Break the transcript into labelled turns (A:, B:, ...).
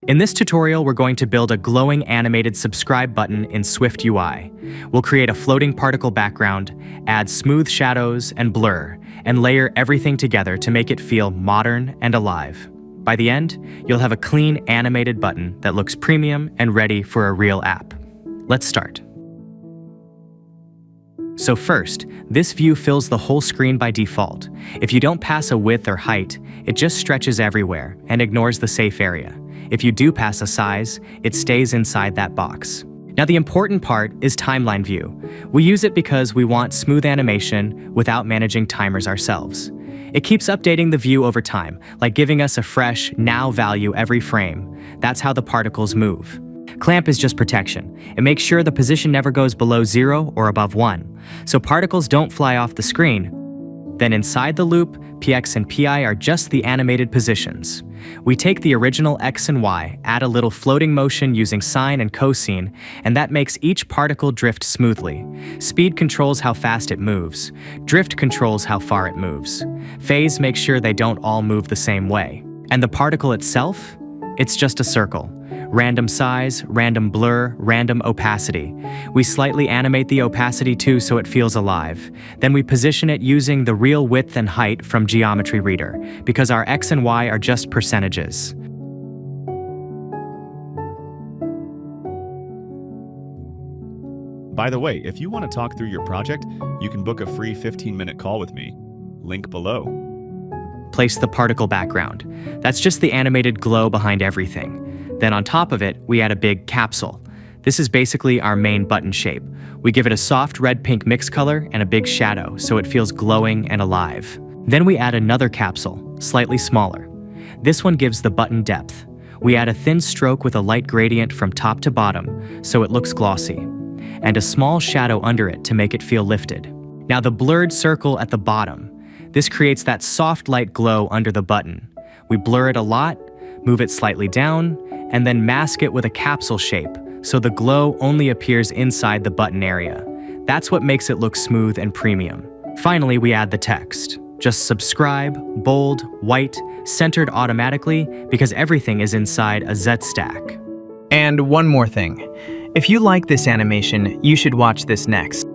A: In this tutorial, we're going to build a glowing animated subscribe button in SwiftUI. We'll create a floating particle background, add smooth shadows and blur, and layer everything together to make it feel modern and alive. By the end, you'll have a clean animated button that looks premium and ready for a real app. Let's start. So first, this view fills the whole screen by default. If you don't pass a width or height, it just stretches everywhere and ignores the safe area. If you do pass a size, it stays inside that box. Now the important part is TimelineView. We use it because we want smooth animation without managing timers ourselves. It keeps updating the view over time, like giving us a fresh now value every frame. That's how the particles move. Clamp is just protection. It makes sure the position never goes below 0 or above 1, so particles don't fly off the screen. Then inside the loop, PX and PI are just the animated positions. We take the original X and Y, add a little floating motion using sine and cosine, and that makes each particle drift smoothly. Speed controls how fast it moves. Drift controls how far it moves. Phase makes sure they don't all move the same way. And the particle itself? It's just a circle. Random size, random blur, random opacity. We slightly animate the opacity too so it feels alive. Then we position it using the real width and height from Geometry Reader, because our X and Y are just percentages.
B: By the way, if you want to talk through your project, you can book a free 15-minute call with me. Link below.
A: Place the particle background. That's just the animated glow behind everything. Then on top of it, we add a big capsule. This is basically our main button shape. We give it a soft red-pink mix color and a big shadow so it feels glowing and alive. Then we add another capsule, slightly smaller. This one gives the button depth. We add a thin stroke with a light gradient from top to bottom so it looks glossy, and a small shadow under it to make it feel lifted. Now the blurred circle at the bottom. This creates that soft light glow under the button. We blur it a lot, move it slightly down, and then mask it with a capsule shape, so the glow only appears inside the button area. That's what makes it look smooth and premium. Finally, we add the text. Just subscribe, bold, white, centered automatically, because everything is inside a Z stack.
C: And one more thing. If you like this animation, you should watch this next.